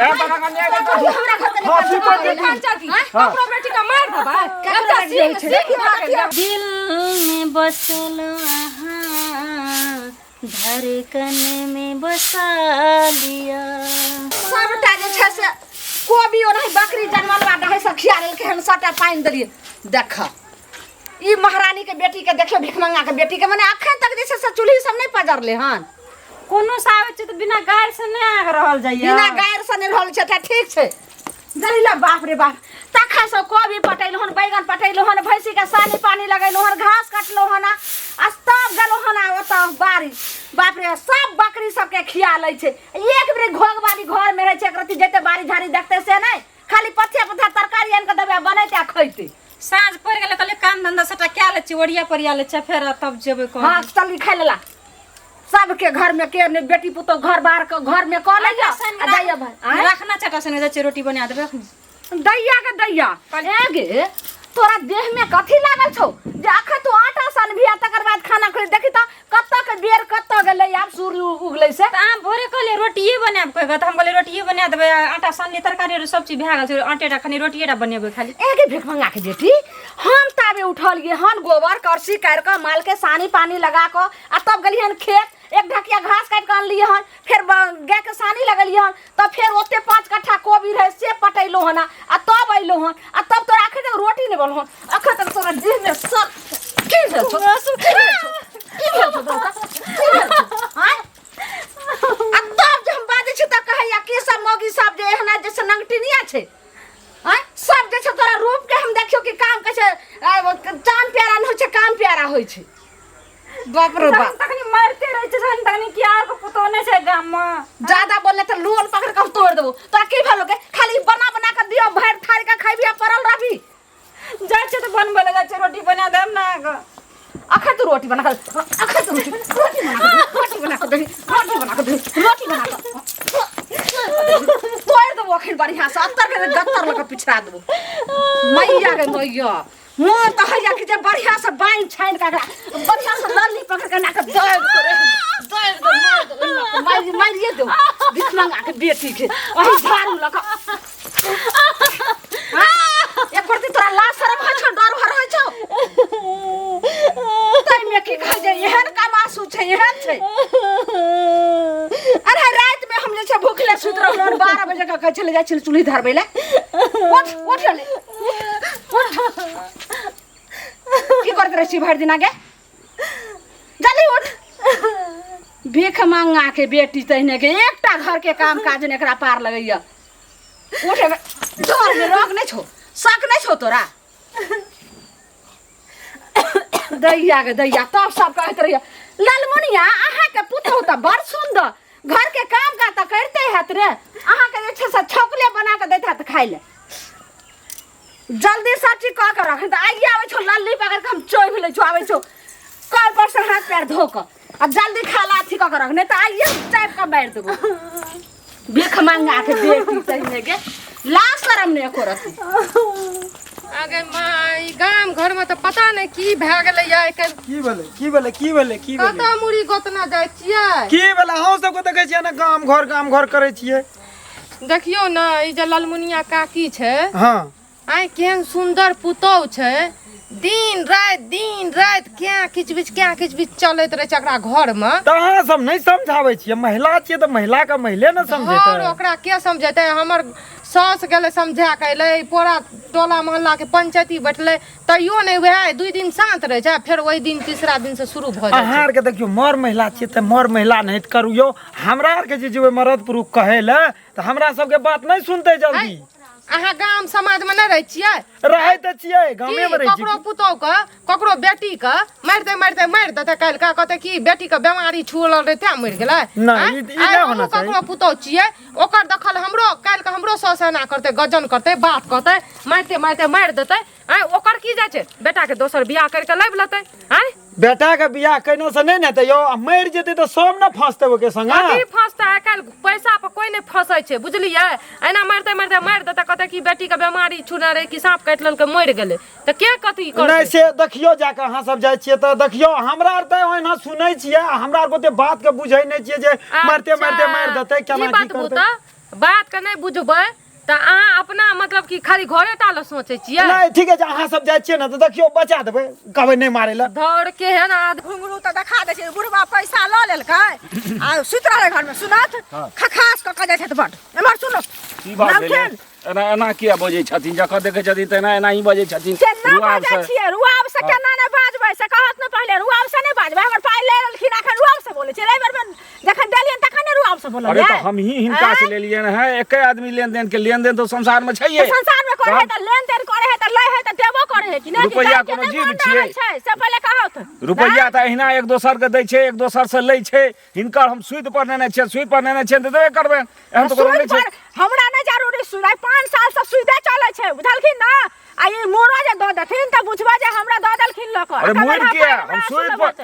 ए बड़ा कन्या हमरा घर के फांसी पर दे ककरो बेटी का मार दबा दिल में बसल धड़कन में बसा लिया सबटा जे छै से कोबी और बकरी जनमलवा दहे से खियाल के हम सटा पानी दलिए देख ई महारानी के बेटी के देखियो भिखमंगा के बेटी के माने अखन तक जे से चूल्ही सब नहीं पजरले हन कोनो सावे छै त बिना गायर से नहीं आ रहल जाइए बिना गायर से नहीं रहल छै त ठीक छै दलिला बाप रे बाप तखा से कोबी पटैलो हन बैगन पटैलो हन भैंसी के सानी पानी लगैलो हन घास काटलो हन अस्ताब गलो हन ओत बारी बाप रे सब बकरी सब के खिया लै छै एक बेर घोग वाली घर में रह छै एकरती जते बारी झाड़ी देखते से नहीं खाली पथिया पथा तरकारी आन के देबे बनैते आ खैते साँझ पड़ गेले तले काम धंधा सटा क्या ले छी ओड़िया परिया ले छै फेर तब जेबे को हां चल खाइ लेला सबके घर में के ने बेटी पुतो घर बाहर के घर में क ले आ जाइए भाई रखना चटा से जाचे रोटी बना देबे दैया के दैया एगे तोरा देह में कथी लागल छौ जे अखन तू आटा सन भी तकर बाद खाना खा देखी त कत्ता के बेर कत्ता गेलै आब सूर्य उगलै से आ भोरे कहले रोटिए बनाब कहबे त हम कहले रोटिए बना देबे आटा सान ले तरकारी सब चीज भए गेल छै आटेटा खाली रोटिएटा बनेबे खाली एगे भिखमंगा के बेटी हम ताबे उठल गे हन गोबर करसी काट के माल के सानी पानी लगा के आ तब गेली हन खेत एक ढकिया घास काट के आनली हन फिर गाय के सानी लगली हन तब फिर ओते 5 कट्ठा कोबी रहे से पटैलो हन आ तब अइलो हन आ तब तोरा आखिर तक रोटी नहीं बनल हन अखन तक तोरा देह में सब की भेल छौ हां आ तब जे हम बाजै छी त कहैया के सब मौगी सब जे एहना जैसे नंगटिनिया छै हां सब जैसे तोरा रूप के हम देखियो कि काम कहै छै चांद प्यारा न होय छै काम प्यारा होय छै बाप रे बाप तखनी मारते रह छै जन तखनी किया को पतो नै छै गाम में ज्यादा बोलले त लोल पकड़ के तोड़ देबो तोरा की भेलो के खाली बना बना के दियो भर थारी के खाइबी परल रहबी जाय छै त बनबे लगा छै रोटी बना देम ना अखन तू रोटी बना के अखन तू रोटी बना के रोटी बना के तोड़ देबो अखन बढ़िया से अत्तर के गत्तर लगा पिछड़ा देबो मैया के मैया मुंह त हैया कि जे बढ़िया से बाइन छाइन का बढ़िया से लल्ली पकड़ के ना के दर्द करे मारिए दो भिखमंगा के बेटी के वही झाड़ू लगा एक करती तोरा लाज शरम है छौ डर भर है छौ तई में की खा जाय एहन कामासु छै एहन छै अरे रात में हम जे छै भूखले सुत रहलो 12 बजे का कहै चले जाय छै चूल्ही धरबै ले उठ ले की करत रही भर दिन आगे जल्दी उठ भीख मांगा के बेटी तहने के एकटा घर के काम काज ने एकरा पार लगैया उठे डर में रोक नहीं छो शक नहीं छो तोरा दैया के दैया तब सब कहत रहिया लालमुनिया आहा के पुतहु त बड़ सुंदर घर के काम का त करते हैत रे आहा के जे छै से छोकले बना के दैत हैत खाइ ले जल्दी सच्ची कह के रख त आइए आवे छो लल्ली पकड़ के हम चोइ भेले छो आवे छो कल पर से हाथ पैर धो के आ जल्दी खाला अथी कह के रख नहीं त आइए टाइप का मार देबो भीख मांगा के बेटी तहने के ला शरम ने एको रती आगे माई गाम घर में तो पता नहीं की भए गेलै या की भेलै कता मुड़ी गोतना जाय छियै की भेलै हम सब को देखै छियै ना गाम घर करै छियै देखियो ना ई जे ललमुनिया काकी छै हां आइ केहन सुंदर पुतौ छै दिन रात क्या किचबिच चलैत रहे छै एकरा घर में त अहाँ सब नहीं समझाबै छियै महिला छियै त महिला के महिले न समझेतै और ओकरा के समझेतै हमर सास गेले समझा के अइलै पूरा टोला मोहल्ला के पंचायती बैठले तैयो नहीं वह 2 दिन शांत रहे छै फिर वही दिन तीसरा दिन से शुरू भ जाय अहाँ के देखियो मर महिला छियै त मर महिला नहीं करियो हमरा के जे जेबै मर्द पुरुष कहै ले त हमरा सब के बात नहीं सुनतै जल्दी अहाँ गाम समाज में नहीं रह छियै रहै त छियै गामे में रहै छी ककरो पुतौ के ककरो बेटी के मार देते काल का कहते कि बेटी के बीमारी छुअल रहे त मर गेलै नहीं ई नहीं होना चाहिए ककरो पुतौ छियै ओकर दखल हमरो काल के हमरो ससेना करते गजन करते बात करते मारते मार देते ओकर की जाय छै बेटा के दोसर बियाह करके लाइब लेतै बेटा के बियाह कैनो से नहीं ने त यो मर जेतै त सब न फंसतै ओके संग कथी फंसतै आइ काल पैसा पर कोई नहीं फंसै छै बुझलियै एना मारते मार देता कहते कि बेटी के बीमारी छुना रहे कि सांप काट लेलकै मर गेलै त के कथी करतै नहीं से देखियो जाके अहाँ सब जाय छियै त देखियो हमरा आर त ओहिना सुनै छियै हमरा आर को ते बात के बुझै नहीं छियै जे मारते मार देतै केना की करतै बात के नहीं बुझबै त अहाँ अपना मतलब कि खाली घरे टा ल सोचै छियै नहीं ठीक है अहाँ सब जाइ छियै ना तो देखियो बचा देबै कहबै नहीं मारे ला धौड़ के है ना घुंगरू तो देखा दे छै बुढ़वा पैसा ल लेलकै आ सुत रहले घर में सुनत खखास क के जाय छै त बड एमहर सुनो की बात भेलै एना किया बजै छथिन जखन देखै छथिन त एना ही बजै छथिन केना बाजै छियै रुआब से केना नै बाजबै से कहत न पहिले रुआब से नै बाजबै हमर पाइ ले लेलखिन अखन रुआब से बोलै छै रविवार में जखन देलियन तखन नै रुआब से बोललियै अरे तो हम ही हिनका से ले लिए है एके आदमी लेन देन तो संसार में छैये संसार में करे है त लेन देन करे है त लै है त देबो करे है कि नै रुपैया कोनो जीव छियै से पहिले कहत रुपैया त अहिना एक दोसर के दै छै एक दोसर से लै छै हिनकर हम सूद पर नेने छै सूद पर नेने छै त देबे करबै एहन तो कोनो नै छै हमरा नै जरूरी सुनाइ 5 साल से सुइदे चलै छै बुझलखिन ना आ ये मोरा जे द देथिन त बुझबा जे हमरा द देलखिन लोक अरे मुइर के हम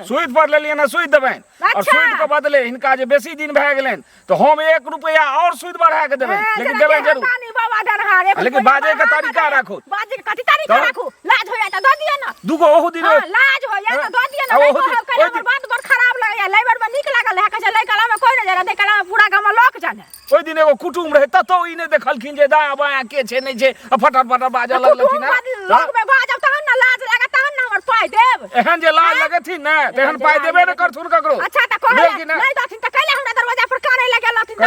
सूद पर ले लिए ना सूद देबैन और सूद के बदले हिनका जे बेसी दिन भए गेलन तो हम 1 रुपया और सूद बढ़ा के देबै लेकिन देबै जरूर पानी बाबा डरहार लेकिन बाजे के तरीका राखो बाजे के कथि तरीका राखू लाज होया त द दिया ना दुगो ओहु दिन लाज होया त द दिया ना ओहु बात बड़ खराब लगैया लेबर में नीक लागल है कहे लइकला में कोई न जाने देखला में पूरा गांव लोक जाने ओइ दिन एगो कुटुम रहे त तो ई नै देखलखिन जे दाया बाया के छै नै छै फटर फटर बाजा लगलखिन लोक में बाजब तहन ना लाज लागत तहन ना हमर पाइ देब एहन जे लाज लगथिन ना तेहन पाइ देबे न करथुन ककरो अच्छा त कहले नै दथिन त कहले हमरा दरवाजा पर काने लगे लथिन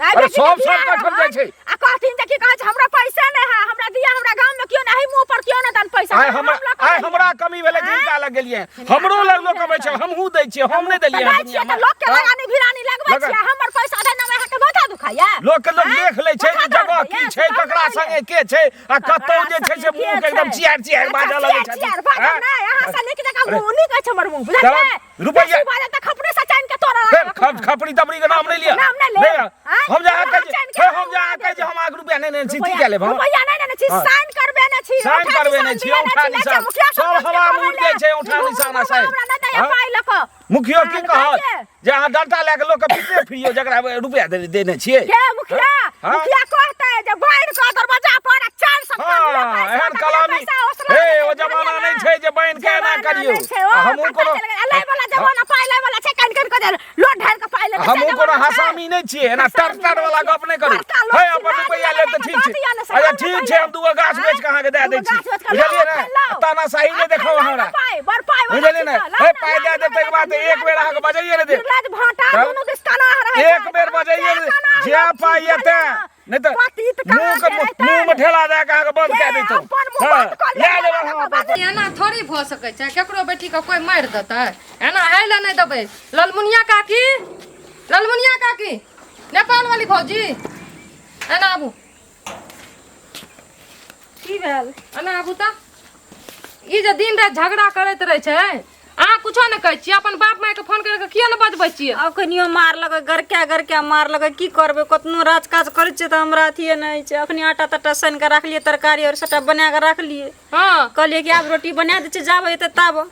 अरे सब कठर जाय छै आ कहथिन त की कहै छै हमरा पैसा नै है हमरा दिया हमरा गांव में क्यों नहीं मुंह पर क्यों न दन पैसा आय हमरा कमी भेले जिनका लग गेलिए हमरो लग लोक अबै छै हमहू दै छियै हम नै देलिए दुनिया में लोक के लगानी भिरानी लगबै छै हमर पैसा दे न है के माथा दुखाया लोक देख लै छै जे जगह की छै ककरा संगे के छै आ कतौ जे छै से मुंह के एकदम चियार बाजा लगै छै चियार बाजा नै अहाँ से नीक जका मुंह नी कहै छै हमर मुंह बुझलिए रुपैया बाजा त खपरे से चाइन के तोरा खपड़ी तपड़ी के नाम नै लिया नाम नै ले हम जा के जे हम 1 रुपया नै नै छी के लेब रुपैया नै नै छी साइन करबे नै छी साइन करबे नै छी उठा निशान सब हवा मुड़ जाय छै उठा निशान साइन हमरा नै दया पाइ लक मुखियो की कहत जे अहाँ डंटा ले के लोक के पीटे फिरियो जकरा रुपया देने छियै के मुखिया कहतै जे बाहर का दरवाजा पर 400 एहन कलामी हे ओ जमाना नै छै जे बहन के एना करियो हमहु कोनो लै वाला जमाना पाइ लै वाला छै कन के लोट ढाल के पाइ ले हमहु कोनो हसामी नै छियै एना टर वाला गप नै करू हे अपन रुपया ले त ठीक छै अच्छा ठीक छै हम दुगो गाछ बेच के अहाँ के दे दै छी बुझलिए ना ताना सही नै देखौ हमरा बुझलिए ना हे पाइ दे देतै के बाद एक बेर अहाँ के बजाइए नै दे एक बेर बजाइए जे पाइ एते नै त मुंह में ठेला दे के अहाँ के बंद क देतौ ले लेब हम एना थोड़ी भ सकै छै केकरो बेटी के कोई मार देतै एना आइले नै देबै ललमुनिया काकी नेपाल वाली भौजी एना आबू की भेल एना आबू त ई जे दिन रात झगड़ा करैत रहै छै अहाँ कुछो नै कहै छियै अपन बाप माय के फोन करके किया नै बजबै छियै अब कनियो मार लगे गरक्या मार लगे की करबे कतनो राज काज करै छियै त हमरा अथिए नै छै अखनी आटा तटा सान के राख लिए तरकारी और सबटा बना के राख लिए हां कहलिए कि आब रोटी बना दे छै जाबे त तब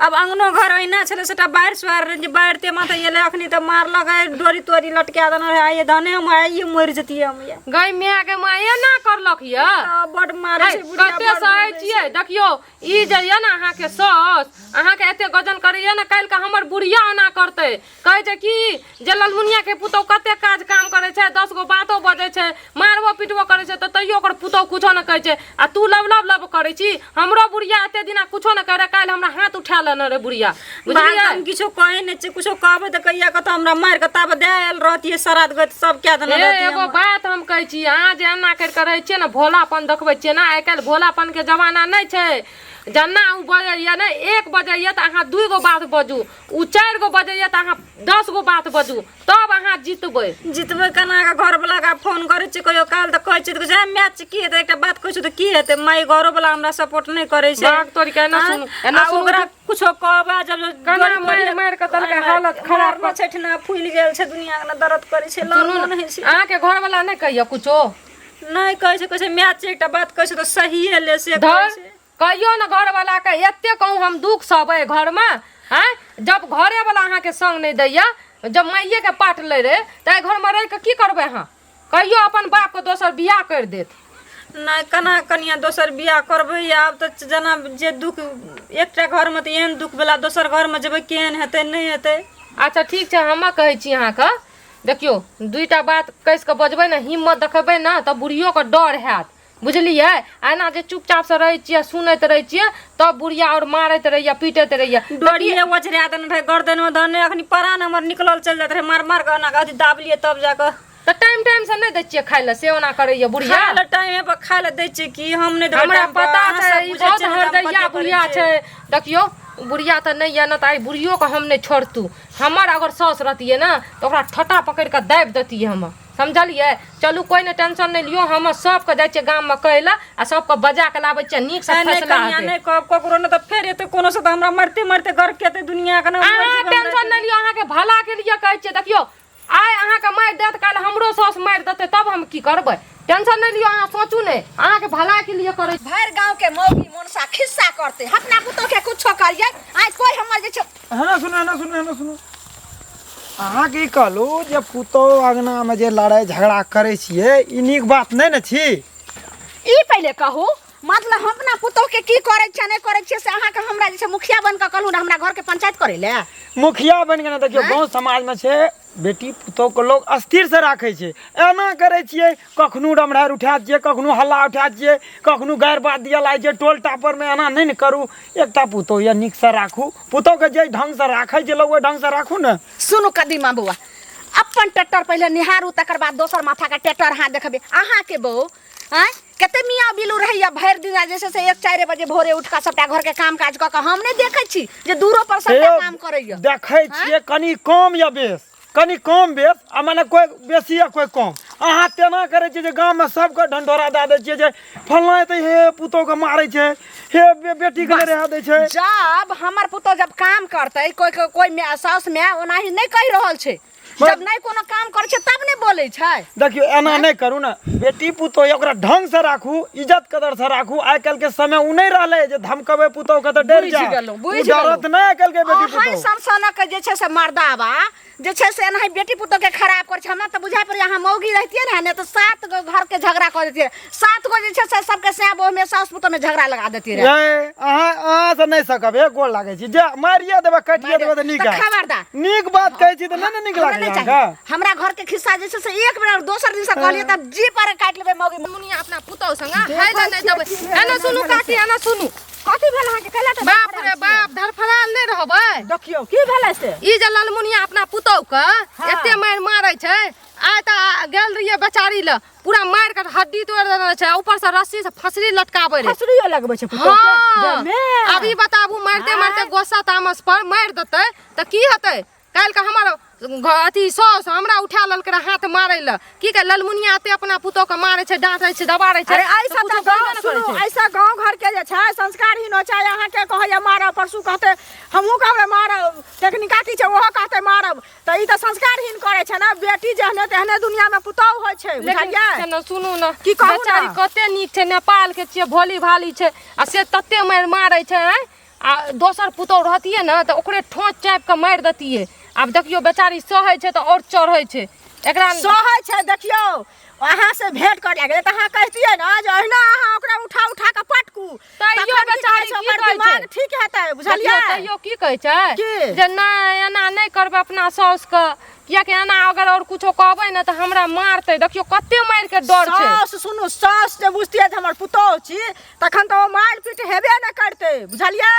अब अंगनो घर ओइना छले सेटा बाहर सुआर जे बाहरते माथे एले अखनी त मार लगे डोरी तोरी लटका देना आइए धने हम आइए मर जतिए हम या गई माय के माये ना करलक य बड मारे छै बुढ़िया कते सहै छियै देखियो ई जे य ना अहाँ के सास अहाँ के एते गजन करैया ना काल के हमर बुढ़िया ओना करते कहै छै कि जे ललमुनिया के पुतौ कते काज काम करे छै 10 गो बातो बजै छै मारबो पिटबो करे छै त तइयो ओकर पुतौ कुछो न कहै छै आ तू लब करै छी हमरो बुढ़िया एते दिना कुछो न करे काल हमरा हाथ उठा लेने रे बुढ़िया बुझलिए हम किछो कहै नै छै कुछो कहबै त कहिया क त हमरा मार क तब देल रहतिए सराद गत सब क्या देना रहतिए एगो बात हम कहै छी अहाँ जे एना कर के रहै छियै न भोलापन देखबै छियै ना आइ काल भोलापन के जमाना नै छै जना उ बजैया नै 1 बजैया त अहाँ 2 गो बात बजू उ 4 गो बजैया त अहाँ 10 गो बात बजू तब अहाँ जीतबै केना के घर वाला का फोन करे छै कहियो काल त कहै छै त जे मैच की हेतै एकटा बात कहै छै त की हेतै माय घरो वाला हमरा सपोर्ट नै करै छै बात तोरी के ना सुन एना ओकरा कुछो कहबा जब कना मार के तल के हालत खराब न छै ठना फूल गेल छै दुनिया के दर्द करे छै लड़ नै छै अहाँ के घर वाला नै कहियो कुछो नै कहै छै मैच एकटा बात कहै छै त सहीए ले से कहै छै कहियो न घर वाला के एते कहूं हम दुख सबे घर में हैं जब घरे वाला अहाँ के संग नै दैया जब माइये के पाट ले रे त घर में रह के की करबै हां कहियो अपन बाप के दोसर बियाह कर देत नै कना कनिया दोसर बियाह करबै आब त जना जे दुख एकटा घर में त एहन दुख वाला दोसर घर में जेबै केहन हेतै नै हेतै अच्छा ठीक छै हम कहै छी अहाँ के देखियो दुईटा बात कस के बजबै ना हिम्मत देखबै ना तब बुढ़ियो के डर हैत बुझलिए एना जे चुपचाप से रहे छिए सुनैत रहे छिए तब बुढ़िया और मारैत रहिए पीटैत रहिए डोरिए ओझरा देने रहे गर्दन में धने अखनी परान हमर निकलल चल जात रहे मार मार के ना अथी दाबलिए तब जाके त टाइम से नहीं दै छिए खाइ ले से ओना करैए बुढ़िया खाय ले टाइम पर खाय ले दै छिए कि हम नहीं देबै हमरा टाइम पर, पता अहाँ छै सब ई बुझै बहुत छियै, हमरा हरदैया पते बुढ़िया करै छै देखियो बुढ़िया त नहीं है ना त आई बुढ़ियो के हम नहीं छोड़तू हमर अगर सास रहतिए ना तो ओकरा ठटा पकड़ के दाबि देतिए हम समझलिए चलू कोई ने टेंशन नहीं लियो हम सबके जाइ छिए गाम में कहला आ सबके बजा के लाबै छिए नीक से नहीं फैसला कन्या हेतै नहीं कब ककरो न त फेर एते कोनो से त हमरा मरते मरते घर के एते दुनिया के ना अहाँ टेंशन नहीं लियो अहाँ के भला के लिए कहै छिए देखियो आइ अहाँ के मारि देत काल हमरो सास मारि देतै तब हम की करबै टेंशन नहीं लियो अहाँ सोचू नहीं अहाँ के भला के लिए करै भर गांव के मौगी मनसा खिस्सा करते अपना पुतो के कुछो करिए आइ कोई हमर जे छै है ना सुनो अहाँ की कहलू जे पुतो अंगना में जे लड़ाई झगड़ा करे छिए ई नीक बात नहीं न छी ई पहले कहू मतलब हम अपना पुतो के की करे छै नहीं करे छै से अहाँ के हमरा जे छै मुखिया बन के कहलू ना हमरा घर के पंचायत करे ले मुखिया बन के ना देखियो गांव समाज में छे बेटी पुतो को लोग अस्थिर से राखे छे एना करे छिए कखनो रमढ़ार उठा छिए कखनो हल्ला उठा छिए कखनो गैर बात दिया लाइ जे टोल टापर में एना नहीं न करू एकटा पुतो या निक से राखू पुतो के जे ढंग से राखे जे लोग ढंग से राखू न सुनु कदीमा बुआ अपन ट्रैक्टर पहले निहारू तकर बाद दोसर माथा का ट्रैक्टर हाथ देखबे अहाँ के बहू हैं कते मियाँ बिलू रहिया भर दिन जैसे से 1-4 बजे भोरे उठ के सबटा घर के काम काज क के हम नहीं देखे छी जे दूरो पर सबटा काम करैया देखे छिए कनी कम या बेस कनी कम बेस आ माने कोई बेसी या कोई कम अहाँ तेना करे छिए जे गांव में सबके ढंढोरा दे दे छिए जे फलना एते हे पुतो के मारे छै हे बेटी के रह दे छै जब हमर पुतो जब काम करते कोई सास में ओनाही नहीं कहि रहल छै जब नहीं कोनो काम करे छै तब नहीं बोले छै देखियो एना नहीं करू ना बेटी पुतो ओकरा ढंग से राखू इज्जत कदर से राखू आइ काल के समय उ नहीं रहले जे धमकबे पुतो के त डर जा जरूरत नहीं आइ काल के बेटी पुतो समसना के जे छै से मर्दावा जे छै से एनाही बेटी पुतो के खराब कर छै हमरा त बुझाइ पर यहाँ मौगी रहतिए ना ने तो 7 गो घर के झगड़ा कर देतिए 7 गो जे छै से सबके से बहू में सास पुतो में झगड़ा लगा देतिए रे ए अहाँ से नहीं सकब एक गोल लागे छी जे मारिए देबे काटिए देबे त नीक खबरदार नीक बात कहै छी त नहीं नीक लागे हमरा घर के खिस्सा जे छै से एक बेर दोसर दिन से कहलिए तब जी पर काट लेबे मौगी मुनिया अपना पुतौ संग हाय जा नहीं देबै एना सुनू काकी एना सुनू कथी भेल अहाँ के कहला त बाप रे बाप धरफड़ाल नहीं रहबै देखियो की भेलै से ई जे ललमुनिया अपना पुतौ के एते मारै छै आइ त गेल रहिए बेचारी ल पूरा मार के हड्डी तोड़ देने छै ऊपर से रस्सी से फसरी लटकाबै रे फसरियो लगबै छै पुतो के अभी बताबू मारते गोसा तामस पर मार देतै त की हेतै काल के हमर अथी सौस हमरा उठा ललकै हाथ मारै ल की के ललमुनिया ते अपना पुतो के मारै छै डांटै छै दबारै छै अरे ऐसा त गाँव ऐसा गांव घर के जे छै संस्कारहीन हो चाहे अहाँ के कहै मारब परसू कहते हमहू कहबै मारब टेक्निका की छै ओहो कहते मारब त ई त संस्कारहीन करे छै ना बेटी जहने तेहने दुनिया में पुतौ होय छै बुझलियै न सुनू न की कहू बेचारी कते नीक छै नेपाल के छियै भोली भाली छै आ से तते मारै छै आ दोसर पुतौ रहतिए न त ओकरे ठोंच चाप के मार देतिए अब देखियो बेचारी सहै छै त और चढ़ै छै एकरा सहै छै देखियो अहाँ से भेंट कर गेलै त अहाँ कहतिए ना जे अहिना अहाँ ओकरा उठा के पटकू तैयो बेचारी की कहै छै ठीक हेतै बुझलियै तैयो की कहै छै की? जे नहीं एना नहीं करबै अपना साउस के किया कि एना अगर और कुछो कहबै न त हमरा मारतै देखियो कते मार के डर छै सास सुनू सास जे बुझतिए जे हमर पुतौ छी तखन त ओ मार पीट हेबे न करतै बुझलियै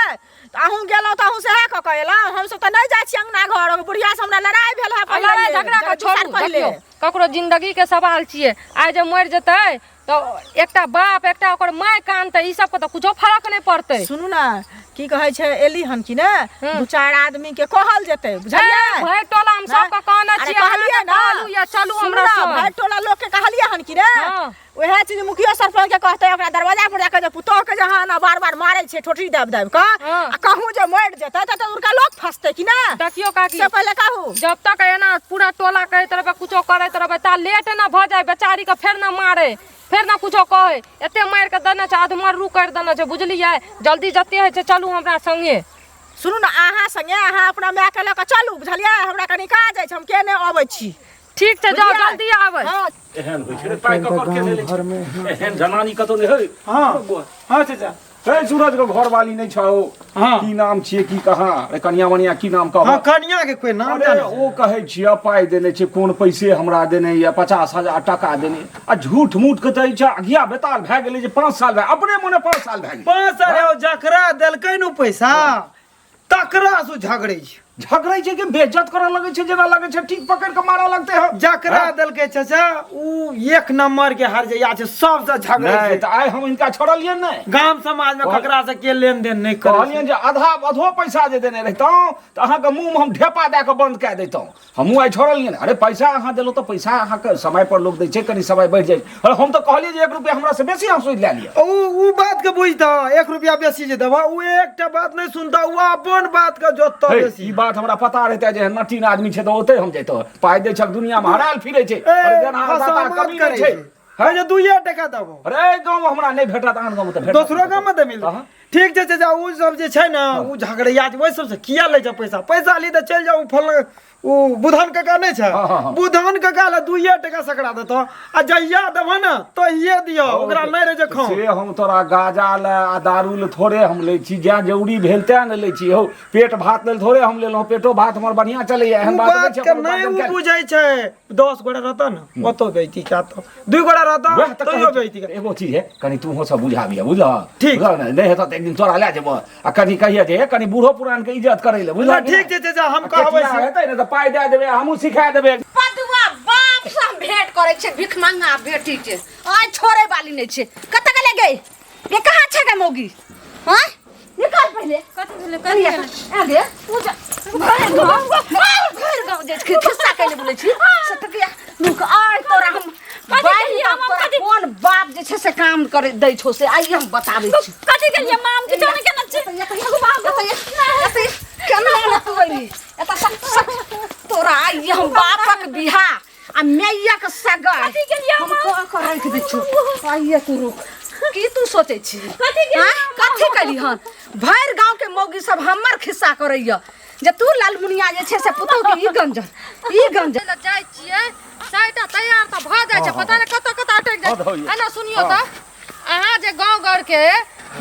अहूँ गेलौ त अहूँ सेहे क कहला हम सब त नहीं जाइ छी अंगना घर बुढ़िया से हमरा लड़ाई भेल है पहिले लड़ाई झगड़ा के छोड़ू देखियो ककरो जिंदगी के सवाल छियै आइ जे मर जेतै तो एकटा बाप एकटा ओकर माय कानतै ई सब के त कुछो फरक नहीं पड़तै सुनू ना की कहै छै एली हन की ने 2-4 आदमी के कहल जेतै बुझलियै भाई टोला हम सब के कहने छियै कहलिए ना कहलू या चलू हमरा संग भाई टोला लोग के कहलिए हन की रे ओहे चीज मुखिया सरपंच के कहते ओकरा दरवाजा पर जाके जे पुतो के जहां ना बार-बार मारै छै ठोठी दब के आ कहूं जे मर जेतै त उनका लोग फसतै की ना देखियो काकी से पहले कहू जब तक एना पूरा टोला कहैत रहबै कुछो करैत रहबै ता लेट ना भ जाय बेचारी के फेर ना मारे फेर ना कुछो कहे एते मार के देने छै अधमरू कर देने छै बुझलियै जल्दी जते है छै चलू हमरा संगे सुनू ना अहाँ संगे अहाँ अपना माय के ल के चलू बुझलियै हमरा कनी काज छै हम केने आबै छी ठीक छै जाओ जल्दी आबै एहन होइ छै पाइ ककर के ले छै एहन जनानी कतो नै है हां हां चाचा ए सूरज के घर वाली नहीं छौ हाँ। की नाम छिए की कहाँ कनिया मनिया की नाम कह हाँ कनिया के कोई नाम अरे जाने ओ कहै छियै पाइ देने छै कोन पैसे हमरा देने या 50,000 टका देने आ झूठ मूठ के कहै छै अगिया बेताल भए गेलै जे 5 साल भए अपने मने 5 साल भए गेलै 5 साल जकरा देलकै नु पैसा तकरा से झगड़ै छै झगड़ै छै कि बेइज्जत करऽ लगै छै जेना लगै छै ठीक पकड़ के मारऽ लगते हो जकरा देलकै चाचा उ एक नंबर के हर जइया छै सबसे झगड़ै नहीं छै त आइ हम इनका छोड़लियै नहीं गांव समाज में ककरा से के लेन देन नहीं करे कहलियन जे आधा अधो पैसा जे देने रहितौं त अहाँ के मुंह में हम ढेपा दे के बंद कए देतौं हमहू आइ छोड़लियन अरे पैसा अहाँ देलो त पैसा अहाँ के समय पर लोग दै छै कनी समय बढ़ जाय अरे हम त कहलियै जे 1 रुपया हमरा से बेसी अहाँ सोच ले लिया उ बात के बुझता 1 रुपया बेसी जे देबा उ एकटा बात नहीं सुनता उ अपन बात के जोतता बेसी ई बात हमरा पता रहते जे नटीन आदमी छै त ओते हम जैतो पाइ दै छक दुनिया में हराल फिरै छै अरे जेना दाता कमी नहीं छै है जे 2 टका देबो अरे गांव हमरा नहीं भेटत आन गांव में त भेटत दोसरो गांव में त मिल ठीक छै चाचा उ सब जे छै ना उ झगड़िया ओइ सब से किया ले छै पैसा ली त चल जाऊ फल उ बुधन काका नहीं छै बुधन काका ला 2 टका सकड़ा देतो आ जइया देबो ना तो ये दियो ओकरा नहीं रे जे खाओ से हम तोरा गाजा ले आ दारू ले थोड़े हम ले छी जा जरूरी भेल ते न ले छी हो पेट भात ले थोड़े हम लेलो पेटो भात हमर बढ़िया चले एहन बात नहीं छै नहीं उ बुझै छै 10 गोड़ा रहता ना ओतो बेइती का तो 2 गोड़ा रहता तो यो बेइती एगो चीज है कनी तू हो सब बुझा दिया बुझा ठीक नहीं हेता त एक दिन तोरा ले जेबो आ कनी कहिया जे कनी बूढ़ो पुरान के इज्जत करे ले बुझा ठीक छै चाचा हम कहबै हेतै न त पाइ दे देबे हमहू सिखा देबे पदुआ बाप से हम भेंट करे छे भिख मांगा बेटी छे आय छोड़े वाली नहीं छे कत के ले गई ये कहां छे गे मौगी हां निकाल पहले कथि भेले करिया आगे पूजा घर गांव जे खिस्सा कहले बोले छी सतकिया नुक आय तोरा हम कौन बाप जे छे से काम करे दै छो से आई हम बताबै छी कथि गेलिए माम के जाने केना छे केना न तू गई एता तोरा आई हम बापक बिहा आ मैया के सगाई कथि गेलिए हम को राख दै छो आइए तू रुक की तू सोचे छी कथि कली हन भैर गांव के मौगी सब हमर खिस्सा करैया जे तू लालमुनिया जे छे से पुतौ के ई गंजन जाय छियै साइटा तैयार त भ जाय छै पता नै कत अटक जाय एना सुनियो त अहाँ जे गांव घर के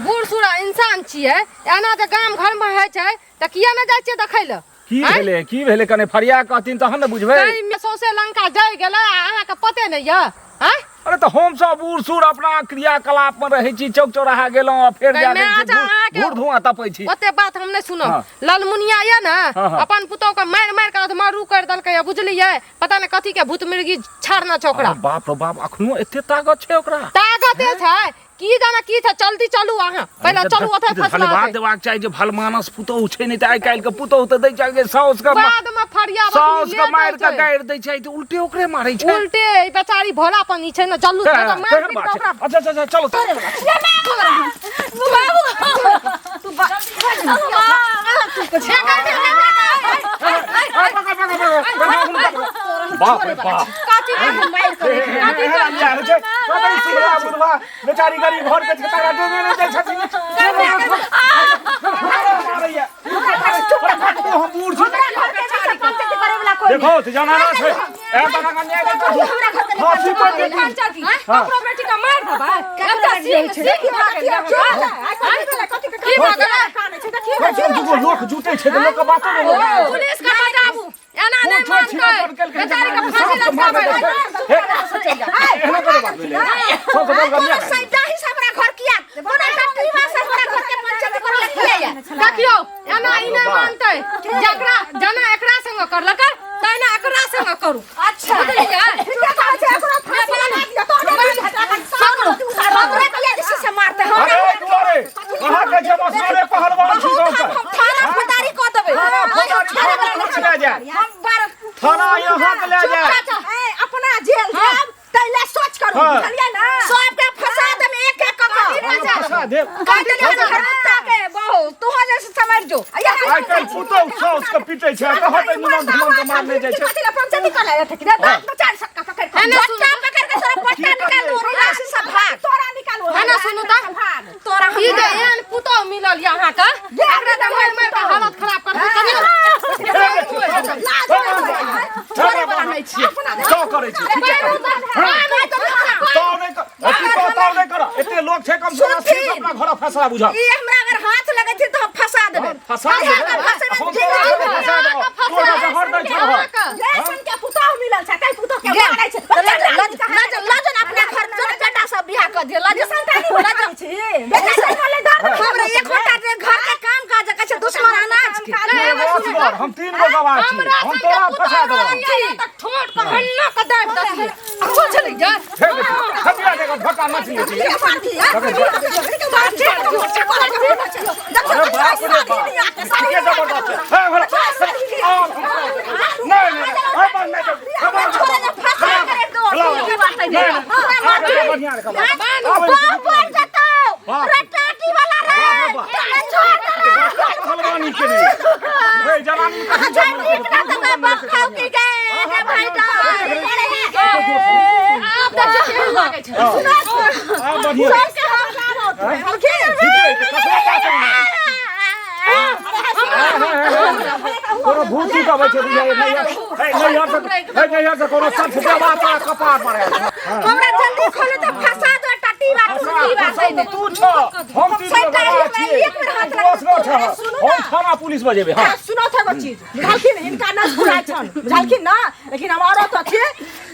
बूढ़ सूढ़ा इंसान छियै एना जे गाम घर में है छै त किया न जाय छियै देखै ल की भेले कने फरिया कहथिन तहन न बुझबै सौसे लंका जाय गेलै अहाँ के पते नै य हैं अरे तो हम सब बूढ़ सूढ़ अपना क्रियाकलाप में रहे छी चौक चौराहा गेलों फिर बूढ़ धुआं तपै छी ओते बात हम नै सुनो लालमुनिया या ना अपन पुतौ के मार मार के मारू कर दलकै बुझलियै पता नै कथि के भूत मिर्गी छाड़ना चोकड़ा बाप रे बाप अखनो एते ताकत छै ओकरा ताकते छै की जाना की छै जल्दी चलू अहाँ पहले चलू ओथे फसला धन्यवाद देबाक चाही जे भलमानस पुतौ छै नै त आइ काल्हि के पुतौ त दै छै साउस के बाद में फरिया साउस के मार के गाड़ दै छै त उल्टे ओकरे मारै छै उल्टे ई बेचारी भोलापन ई छै न चलू मार पीट ओकरा अच्छा चलो बाप रे बाप काची के मार करे बेचारी गरीब घर के छतारा डूबे नै दै छथिन देखो तो जाना ना छै ए तना कन्या के फांसी पर दे अपना बेटी का मार दबा एकटा की दुगो लोक जुटै छै त लोक के बातो नै पुलिस के बजाबू एना नै मानतै बेचारी के फांसी लटकाबै एना करे बात भेलै सब बदल गनिया सैदा ही सबरा घर किया कोना टटीवा से हमरा घर के पंचायत कर किया देखियो एना ई नै मानतै जकरा जना एकरा संग करलक तैना एकरा संग करू अच्छा बुझलियै ठीक है छै एकरा फांसी लगा दियो तो हमरा किया जैसे से मारते हो अरे तोरे कहां के जब सारे पहलवान छी गांव का थाना फटारी क देबै थाना यहां के ले जाए अपना जेल जाब तैले सोच करू बुझलियै ना सब के फंसा दे में एक एक फंसा दे काट दे हत्ता के बहु तू हो जैसे समझ जो आइ काल पुतौ साउस के पीटै छै कहत निमन धमन के मार ले जाय छै कथि ला पंचायत निकल आया ठेकी दे चार सक्का पकड़ के झटका पकड़ के तोरा पट्टा निकाल दो राशि सब भाग तोरा निकालो है ना सुनु त तोरा ई जे एहन पुतौ मिलल यहां का एकरा त मार मार के हालत खराब कर दी छोरे वाला नहीं छी का करै छी तो नहीं कर एते लोग छे कम से कम अपना घर फैसला बुझा ई हमरा अगर हाथ लगे थे तो हम फंसा देबे फंसा दे फंसा दे तोरा जहर दै छ जैसन के पुतौ मिलल छै कई पुतौ के मारै छै लजन अपना घर जोन बेटा सब बियाह कर दे लजन संतानी लजन छी बेटा से बोले डर हमरा एक घंटा घर के काम काज कहै छै दुश्मन अनाज के हम 3 गो गवाह छी हम तोरा फंसा देबो त ठोट के हन्ना के दाब दे को चली जा खबिया देखो धक्का मत ली के बात है के बात है अरे बाप रे बाप के जबरदस्त है भला नहीं अब नहीं छोरे ने फंसा करे दो की बात है बढ़िया रे बाप जतो रटाटी वाला रे छोड़ हलवानी के नहीं ए जवानी का बाप खाओ की गए भाई आप बढ़िया कोनो भूति का बचे बुझाए नहीं यार से कोनो सच से बात कपार पर है हमरा जल्दी खोले तो फंसा दो टट्टी बात सुनी बात है तू छ हम 3 गो गवाह छी हम थाना पुलिस बजेबे हां सुनो था वो चीज बुझालखिन इनका न बुझाय छन बुझालखिन ना लेकिन हमारो तो छे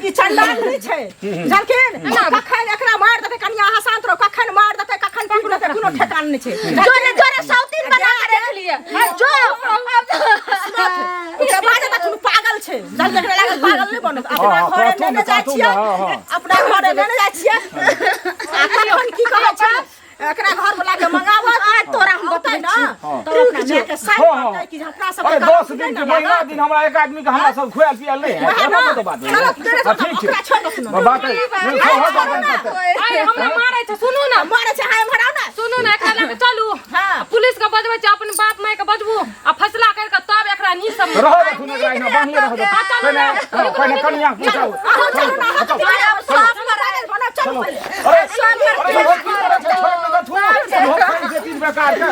ई चंडाल नहीं छे बुझालखिन कखन एकरा मार देते कनिया अहाँ शांत रहो कखन मार देते कखन पीट देते कोनो ठेकान नहीं छे जोरे जोरे सौतीन बना के देख लिए जो के बाद तक तू पागल छे जल देखने लागल पागल नहीं बनत अपना घरे लेने जाय छियै अपना घरे लेने जाय छियै अपन की कहै छै एकरा घर वाला के मंगाबो आज तोरा हम बताइ ना तो अपना मां के साथ बताइ कि हमरा सब अरे 10 दिन के महीना दिन हमरा एक आदमी के हमरा सब खुआल पियाल नहीं है तो बात है ठीक है बात है हमरा मारै छ सुनू ना मारे छै हाय भराउ ना सुनू ना एकरा लग चलू हां पुलिस के बजबै छै अपन बाप माय के बजबू आ फैसला कर के तब एकरा नी सब रहो सुने जाई ना बाहिए रहो पहले कनिया पूछाओ चलो अरे बेकार का